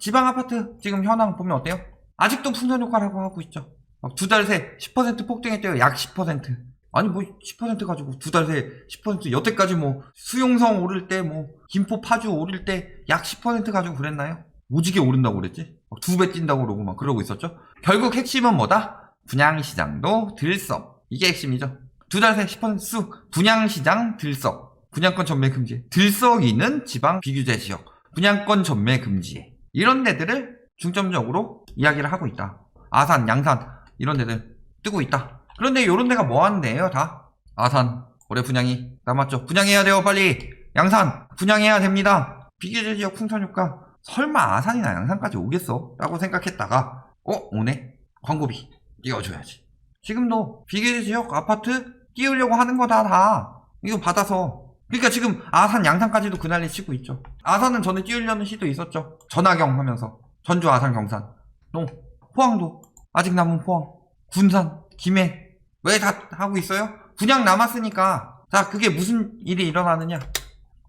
지방 아파트 지금 현황 보면 어때요? 아직도 풍선 효과라고 하고 있죠. 막 두 달 새 10% 폭등했대요. 약 10%. 아니 뭐 10% 가지고 두 달 새 10% 여태까지 뭐 수용성 오를 때 뭐 김포 파주 오를 때 약 10% 가지고 그랬나요? 오지게 오른다고 그랬지? 2배 뛴다고 그러고 막 그러고 있었죠. 결국 핵심은 뭐다? 분양시장도 들썩. 이게 핵심이죠. 두 달 새 10% 수 분양시장 들썩. 분양권 전매 금지. 들썩이는 지방 비규제 지역. 분양권 전매 금지에. 이런 데들을 중점적으로 이야기를 하고 있다. 아산, 양산 이런 데들 뜨고 있다. 그런데 이런 데가 뭐 하는 데예요 다? 아산 올해 분양이 남았죠. 분양해야 돼요 빨리. 양산 분양해야 됩니다. 비규제 지역 풍선효과 설마 아산이나 양산까지 오겠어? 라고 생각했다가 오네? 광고비 띄워줘야지. 지금도 비규제 지역 아파트 띄우려고 하는 거다 다. 이거 받아서. 그러니까 지금 아산 양산까지도 그 난리 치고 있죠. 아산은 전에 띄우려는 시도 있었죠. 전하경 하면서 전주 아산 경산 포항도 아직 남은 포항 군산 김해 왜 다 하고 있어요? 분양 남았으니까. 자 그게 무슨 일이 일어나느냐.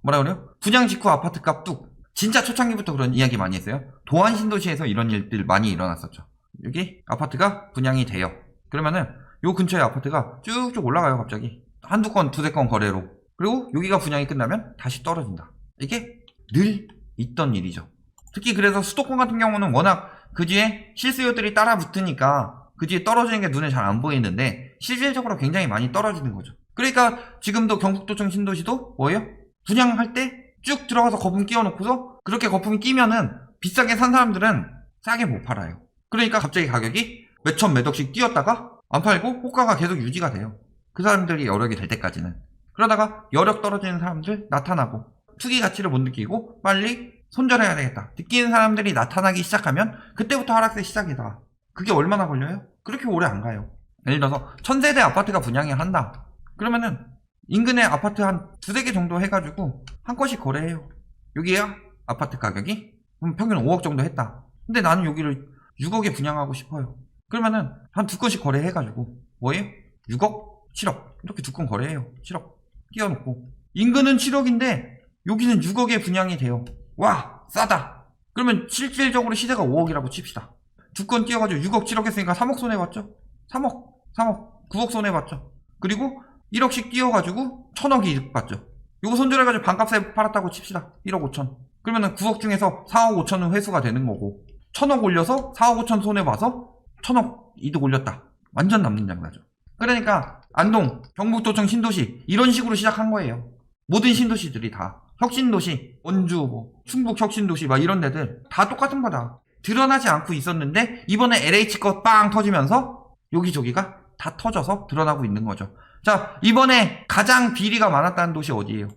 뭐라 그래요? 분양 직후 아파트 값 뚝. 진짜 초창기부터 그런 이야기 많이 했어요. 도안 신도시에서 이런 일들 많이 일어났었죠. 여기 아파트가 분양이 돼요. 그러면은 요 근처에 아파트가 쭉쭉 올라가요. 갑자기 한두 건 두세 건 거래로. 그리고 여기가 분양이 끝나면 다시 떨어진다. 이게 늘 있던 일이죠. 특히 그래서 수도권 같은 경우는 워낙 그 뒤에 실수요들이 따라 붙으니까 그 뒤에 떨어지는 게 눈에 잘 안 보이는데 실질적으로 굉장히 많이 떨어지는 거죠. 그러니까 지금도 경북도청 신도시도 뭐예요? 분양할 때 쭉 들어가서 거품 끼워놓고서 그렇게 거품이 끼면은 비싸게 산 사람들은 싸게 못 팔아요. 그러니까 갑자기 가격이 몇천 몇억씩 뛰었다가 안 팔고 호가가 계속 유지가 돼요. 그 사람들이 여력이 될 때까지는. 그러다가 여력 떨어지는 사람들 나타나고 투기 가치를 못 느끼고 빨리 손절해야 되겠다. 느끼는 사람들이 나타나기 시작하면 그때부터 하락세 시작이다. 그게 얼마나 걸려요? 그렇게 오래 안 가요. 예를 들어서 1000세대 아파트가 분양이 한다. 그러면은 인근에 아파트 한 두세 개 정도 해가지고 한 건씩 거래해요. 여기야 아파트 가격이 평균 5억 정도 했다. 근데 나는 여기를 6억에 분양하고 싶어요. 그러면은 한 두 건씩 거래해가지고 뭐예요? 6억? 7억 이렇게 두 건 거래해요. 7억 띄워놓고 인근은 7억인데 여기는 6억에 분양이 돼요. 와 싸다. 그러면 실질적으로 시세가 5억이라고 칩시다. 두 건 띄워가지고 6억 7억 했으니까 3억 손해봤죠. 3억 9억 손해봤죠. 그리고 1억씩 띄워가지고 1000억 이득 봤죠. 요거 손절해가지고 반값에 팔았다고 칩시다. 1억 5천. 그러면은 9억 중에서 4억 5천은 회수가 되는 거고 1000억 올려서 4억 5천 손해봐서 1000억 이득 올렸다. 완전 남는 장사죠. 그러니까 안동, 경북도청 신도시 이런 식으로 시작한 거예요. 모든 신도시들이 다 혁신도시, 원주, 충북 혁신도시 막 이런 데들 다 똑같은 거다. 드러나지 않고 있었는데 이번에 LH 거 빵 터지면서 여기저기가 다 터져서 드러나고 있는 거죠. 자 이번에 가장 비리가 많았다는 도시 어디예요?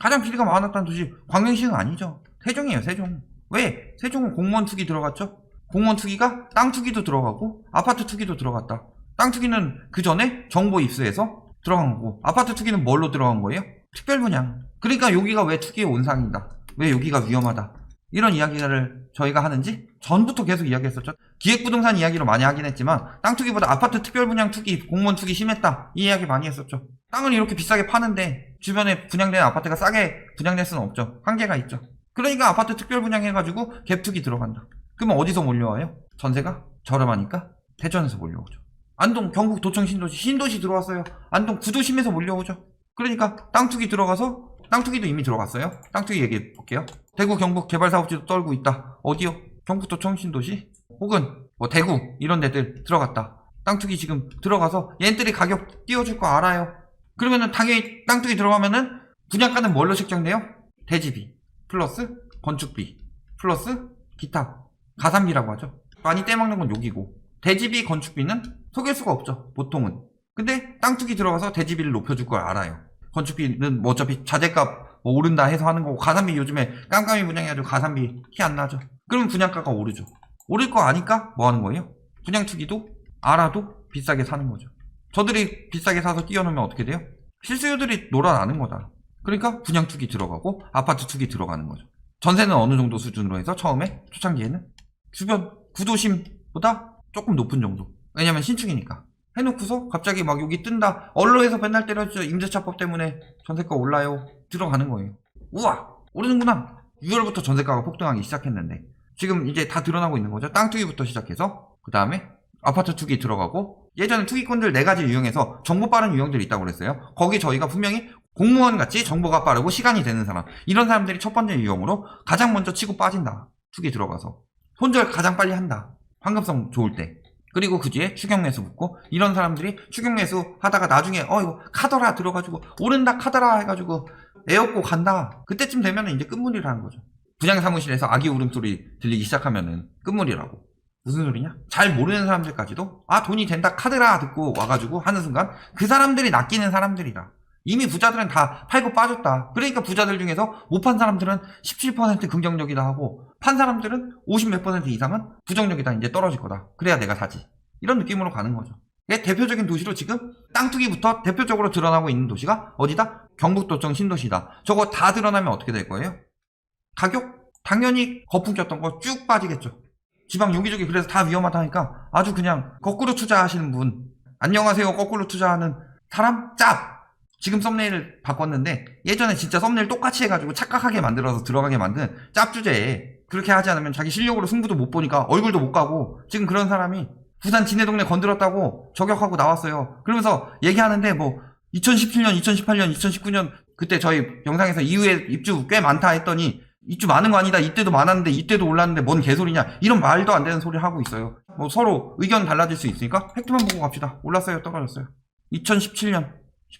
가장 비리가 많았다는 도시 광명시는 아니죠. 세종이에요. 세종. 왜? 세종은 공무원 투기 들어갔죠. 공무원 투기가 땅 투기도 들어가고 아파트 투기도 들어갔다. 땅 투기는 그 전에 정보 입수해서 들어간 거고 아파트 투기는 뭘로 들어간 거예요? 특별분양. 그러니까 여기가 왜 투기의 온상이다. 왜 여기가 위험하다. 이런 이야기를 저희가 하는지 전부터 계속 이야기했었죠. 기획부동산 이야기로 많이 하긴 했지만 땅 투기보다 아파트 특별분양 투기, 공무원 투기 심했다. 이 이야기 많이 했었죠. 땅을 이렇게 비싸게 파는데 주변에 분양된 아파트가 싸게 분양될 수는 없죠. 한계가 있죠. 그러니까 아파트 특별분양 해가지고 갭 투기 들어간다. 그러면 어디서 몰려와요? 전세가 저렴하니까 대전에서 몰려오죠. 안동, 경북 도청 신도시 들어왔어요. 안동 구도심에서 몰려오죠. 그러니까 땅 투기 들어가서 땅 투기도 이미 들어갔어요. 땅 투기 얘기해 볼게요. 대구, 경북 개발사업지도 떨고 있다. 어디요? 경북도청 신도시? 혹은 대구 이런 데들 들어갔다. 땅 투기 지금 들어가서 얘네들이 가격 띄워줄 거 알아요. 그러면은 당연히 땅 투기 들어가면은 분양가는 뭘로 책정돼요? 대지비 플러스 건축비 플러스 기타 가산비라고 하죠. 많이 떼먹는 건 여기고 대지비 건축비는 속일 수가 없죠. 보통은. 근데 땅 투기 들어가서 대지비를 높여줄 걸 알아요. 건축비는 어차피 자재값 오른다 해서 하는 거고 가산비 요즘에 깜깜이 분양해가지고 가산비 티 안 나죠. 그러면 분양가가 오르죠. 오를 거 아니까 뭐 하는 거예요? 분양 투기도 알아도 비싸게 사는 거죠. 저들이 비싸게 사서 띄워놓으면 어떻게 돼요? 실수요들이 놀아나는 거다. 그러니까 분양 투기 들어가고 아파트 투기 들어가는 거죠. 전세는 어느 정도 수준으로 해서 처음에 초창기에는 주변 구도심보다 조금 높은 정도. 왜냐면 신축이니까. 해놓고서 갑자기 막 여기 뜬다. 언론에서 맨날 때려주죠. 임대차법 때문에 전세가 올라요. 들어가는 거예요. 우와! 오르는구나. 6월부터 전세가가 폭등하기 시작했는데 지금 이제 다 드러나고 있는 거죠. 땅 투기부터 시작해서 그 다음에 아파트 투기 들어가고 예전에 투기꾼들 4가지 유형에서 정보 빠른 유형들이 있다고 그랬어요. 거기 저희가 분명히 공무원 같이 정보가 빠르고 시간이 되는 사람 이런 사람들이 첫 번째 유형으로 가장 먼저 치고 빠진다. 투기 들어가서 손절 가장 빨리 한다. 황금성 좋을 때. 그리고 그 뒤에 추격매수 붙고 이런 사람들이 추격매수 하다가 나중에 이거 카더라 들어가지고 오른다 카더라 해가지고 애엎고 간다. 그때쯤 되면 이제 끝물이라는 거죠. 부장사무실에서 아기 울음소리 들리기 시작하면은 끝물이라고. 무슨 소리냐? 잘 모르는 사람들까지도 돈이 된다 카드라 듣고 와가지고 하는 순간 그 사람들이 낚이는 사람들이다. 이미 부자들은 다 팔고 빠졌다. 그러니까 부자들 중에서 못 판 사람들은 17% 긍정적이다 하고 판 사람들은 50몇 % 이상은 부정적이다. 이제 떨어질 거다. 그래야 내가 사지. 이런 느낌으로 가는 거죠. 대표적인 도시로 지금 땅 투기부터 대표적으로 드러나고 있는 도시가 어디다? 경북도청 신도시다. 저거 다 드러나면 어떻게 될 거예요? 가격? 당연히 거품 꼈던 거 쭉 빠지겠죠. 지방 여기저기 그래서 다 위험하다니까 아주 그냥 거꾸로 투자하시는 분 안녕하세요 거꾸로 투자하는 사람 짭! 지금 썸네일을 바꿨는데 예전에 진짜 썸네일 똑같이 해가지고 착각하게 만들어서 들어가게 만든 짭 주제에 그렇게 하지 않으면 자기 실력으로 승부도 못 보니까 얼굴도 못 가고 지금 그런 사람이 부산 지네 동네 건드렸다고 저격하고 나왔어요. 그러면서 얘기하는데 2017년, 2018년, 2019년 그때 저희 영상에서 이후에 입주 꽤 많다 했더니 입주 많은 거 아니다. 이때도 많았는데 이때도 올랐는데 뭔 개소리냐. 이런 말도 안 되는 소리를 하고 있어요. 서로 의견 달라질 수 있으니까 팩트만 보고 갑시다. 올랐어요? 떨어졌어요? 2017년,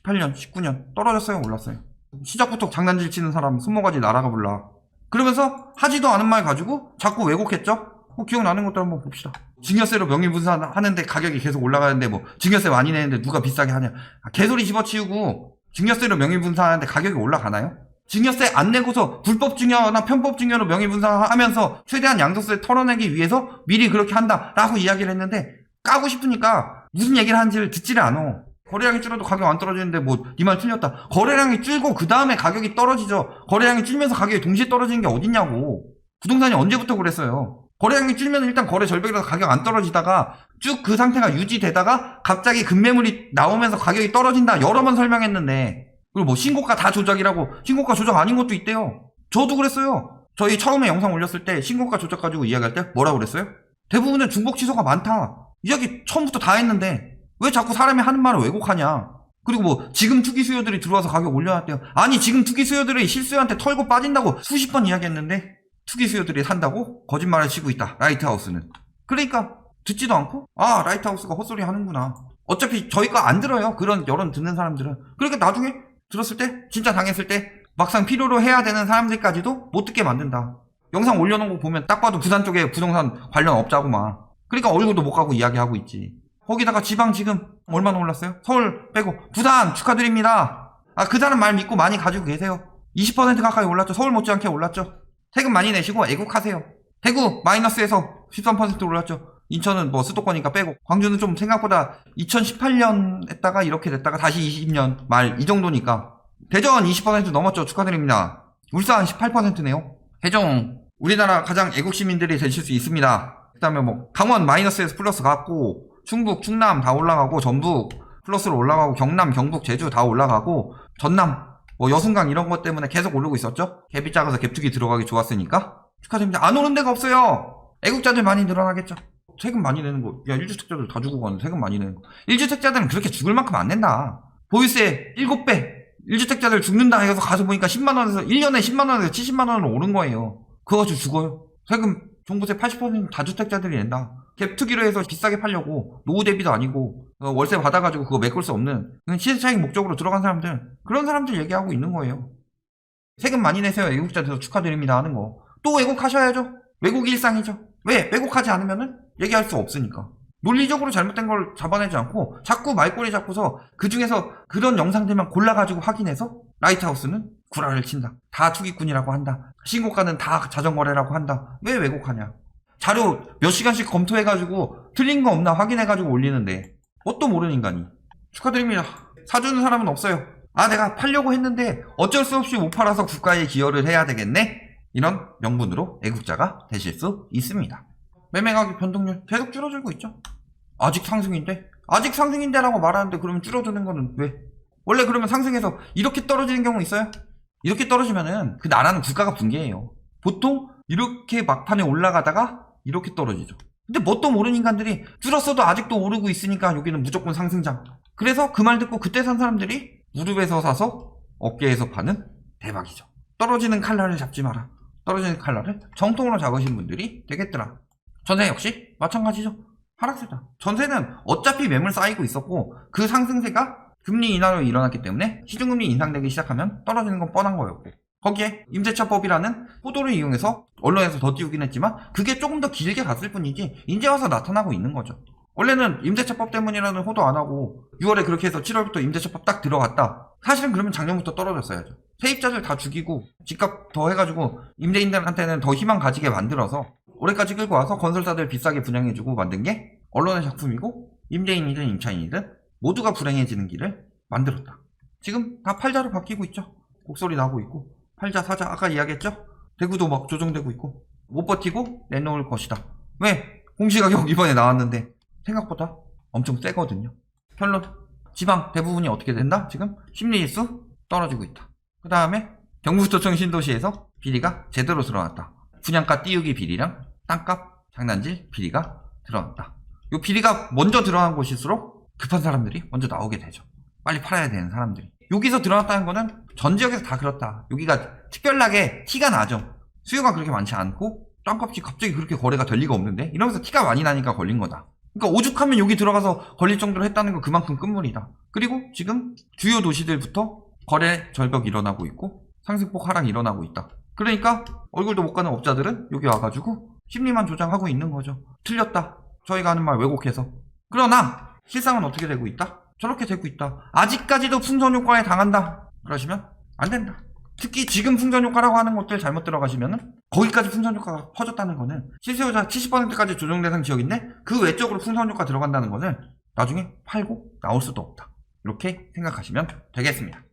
18년, 19년 떨어졌어요? 올랐어요? 시작부터 장난질 치는 사람 손모가지 날아가 볼라. 그러면서 하지도 않은 말 가지고 자꾸 왜곡했죠? 기억나는 것도 한번 봅시다. 증여세로 명의분산 하는데 가격이 계속 올라가는데 증여세 많이 내는데 누가 비싸게 하냐. 개소리 집어치우고 증여세로 명의분산하는데 가격이 올라가나요? 증여세 안 내고서 불법 증여나 편법 증여로 명의분산하면서 최대한 양도세 털어내기 위해서 미리 그렇게 한다라고 이야기를 했는데 까고 싶으니까 무슨 얘기를 하는지를 듣지를 않아. 거래량이 줄어도 가격 안 떨어지는데 네 말 틀렸다. 거래량이 줄고 그 다음에 가격이 떨어지죠. 거래량이 줄면서 가격이 동시에 떨어지는 게 어딨냐고. 부동산이 언제부터 그랬어요. 거래량이 줄면 일단 거래 절벽이라서 가격 안 떨어지다가 쭉 그 상태가 유지되다가 갑자기 급매물이 나오면서 가격이 떨어진다. 여러 번 설명했는데 그리고 신고가 다 조작이라고. 신고가 조작 아닌 것도 있대요. 저도 그랬어요. 저희 처음에 영상 올렸을 때 신고가 조작 가지고 이야기할 때 뭐라고 그랬어요? 대부분은 중복 취소가 많다. 이야기 처음부터 다 했는데 왜 자꾸 사람이 하는 말을 왜곡하냐. 그리고 지금 투기 수요들이 들어와서 가격 올려놨대요. 아니 지금 투기 수요들이 실수요한테 털고 빠진다고 수십 번 이야기했는데 투기 수요들이 산다고 거짓말을 치고 있다. 라이트하우스는. 그러니까 듣지도 않고 라이트하우스가 헛소리 하는구나. 어차피 저희 거 안 들어요. 그런 여론 듣는 사람들은. 그러니까 나중에 들었을 때 진짜 당했을 때 막상 필요로 해야 되는 사람들까지도 못 듣게 만든다. 영상 올려놓은 거 보면 딱 봐도 부산 쪽에 부동산 관련 업자구만. 그러니까 얼굴도 못 가고 이야기하고 있지. 거기다가 지방 지금 얼마나 올랐어요? 서울 빼고 부산 축하드립니다. 그 사람 말 믿고 많이 가지고 계세요. 20% 가까이 올랐죠. 서울 못지않게 올랐죠. 세금 많이 내시고 애국하세요. 대구 마이너스에서 13% 올랐죠. 인천은 수도권이니까 빼고 광주는 좀 생각보다 2018년 했다가 이렇게 됐다가 다시 20년 말 이 정도니까 대전 20% 넘었죠. 축하드립니다. 울산 18%네요. 해종 우리나라 가장 애국 시민들이 되실 수 있습니다. 그 다음에 강원 마이너스에서 플러스 갔고 충북 충남 다 올라가고 전북 플러스로 올라가고 경남 경북 제주 다 올라가고 전남 여순강 이런 것 때문에 계속 오르고 있었죠. 갭이 작아서 갭투기 들어가기 좋았으니까 축하드립니다. 안 오른 데가 없어요. 애국자들 많이 늘어나겠죠. 세금 많이 내는 거. 야 1주택자들 다 주고 가는 세금 많이 내는 거. 1주택자들은 그렇게 죽을 만큼 안 낸다. 보유세 7배 1주택자들 죽는다 해서 가서 보니까 10만원에서 1년에 10만원에서 70만원으로 오른 거예요. 그거 가지고 죽어요. 세금 종부세 80% 다주택자들이 낸다. 갭투기로 해서 비싸게 팔려고 노후 대비도 아니고 월세 받아가지고 그거 메꿀 수 없는 시세차익 목적으로 들어간 사람들 그런 사람들 얘기하고 있는 거예요. 세금 많이 내세요. 애국자 돼서 축하드립니다 하는 거. 또 왜곡하셔야죠. 왜곡이 일상이죠. 왜? 왜곡하지 않으면은 얘기할 수 없으니까. 논리적으로 잘못된 걸 잡아내지 않고 자꾸 말꼬리 잡고서 그 중에서 그런 영상들만 골라가지고 확인해서 라이트하우스는 구라를 친다. 다 투기꾼이라고 한다. 신고가는 다 자전거래라고 한다. 왜 왜곡하냐. 자료 몇 시간씩 검토해가지고 틀린 거 없나 확인해가지고 올리는데 뭣도 모르는 인간이. 축하드립니다. 사주는 사람은 없어요. 내가 팔려고 했는데 어쩔 수 없이 못 팔아서 국가에 기여를 해야 되겠네. 이런 명분으로 애국자가 되실 수 있습니다. 매매가격 변동률 계속 줄어들고 있죠. 아직 상승인데? 아직 상승인데라고 말하는데 그러면 줄어드는 거는 왜? 원래 그러면 상승해서 이렇게 떨어지는 경우 있어요? 이렇게 떨어지면은 그 나라는 국가가 붕괴해요. 보통 이렇게 막판에 올라가다가 이렇게 떨어지죠. 근데 뭣도 모르는 인간들이 줄었어도 아직도 오르고 있으니까 여기는 무조건 상승장. 그래서 그 말 듣고 그때 산 사람들이 무릎에서 사서 어깨에서 파는 대박이죠. 떨어지는 칼날을 잡지 마라. 떨어지는 칼날을 정통으로 잡으신 분들이 되겠더라. 전세 역시 마찬가지죠. 하락세다. 전세는 어차피 매물 쌓이고 있었고 그 상승세가 금리 인하로 일어났기 때문에 시중금리 인상되기 시작하면 떨어지는 건 뻔한 거였고, 거기에 임대차법이라는 호도를 이용해서 언론에서 더 띄우긴 했지만 그게 조금 더 길게 갔을 뿐이지 이제 와서 나타나고 있는 거죠. 원래는 임대차법 때문이라는 호도 안 하고 6월에 그렇게 해서 7월부터 임대차법 딱 들어갔다. 사실은 그러면 작년부터 떨어졌어야죠. 세입자들 다 죽이고 집값 더 해가지고 임대인들한테는 더 희망 가지게 만들어서 올해까지 끌고 와서 건설사들 비싸게 분양해주고 만든 게 언론의 작품이고, 임대인이든 임차인이든 모두가 불행해지는 길을 만들었다. 지금 다 팔자로 바뀌고 있죠. 곡소리 나고 있고, 팔자 사자 아까 이야기했죠. 대구도 막 조정되고 있고, 못 버티고 내놓을 것이다. 왜? 공시가격 이번에 나왔는데 생각보다 엄청 세거든요. 결론, 지방 대부분이 어떻게 된다? 지금 심리지수 떨어지고 있다. 그 다음에 경부토청 신도시에서 비리가 제대로 드러났다. 분양가 띄우기 비리랑 땅값 장난질 비리가 드러났다. 이 비리가 먼저 드러난 곳일수록 급한 사람들이 먼저 나오게 되죠. 빨리 팔아야 되는 사람들이. 여기서 드러났다는 거는 전 지역에서 다 그렇다. 여기가 특별하게 티가 나죠. 수요가 그렇게 많지 않고 땅값이 갑자기 그렇게 거래가 될 리가 없는데 이러면서 티가 많이 나니까 걸린 거다. 그러니까 오죽하면 여기 들어가서 걸릴 정도로 했다는 건 그만큼 끝물이다. 그리고 지금 주요 도시들부터 거래 절벽 일어나고 있고 상승폭 하락 일어나고 있다. 그러니까 얼굴도 못 가는 업자들은 여기 와가지고 심리만 조장하고 있는 거죠. 틀렸다. 저희가 하는 말 왜곡해서. 그러나 실상은 어떻게 되고 있다? 저렇게 되고 있다. 아직까지도 풍선 효과에 당한다. 그러시면 안 된다. 특히 지금 풍선 효과라고 하는 것들 잘못 들어가시면은 거기까지 풍선 효과가 퍼졌다는 거는 실수요자 70%까지 조정 대상 지역인데 그 외적으로 풍선 효과 들어간다는 거는 나중에 팔고 나올 수도 없다. 이렇게 생각하시면 되겠습니다.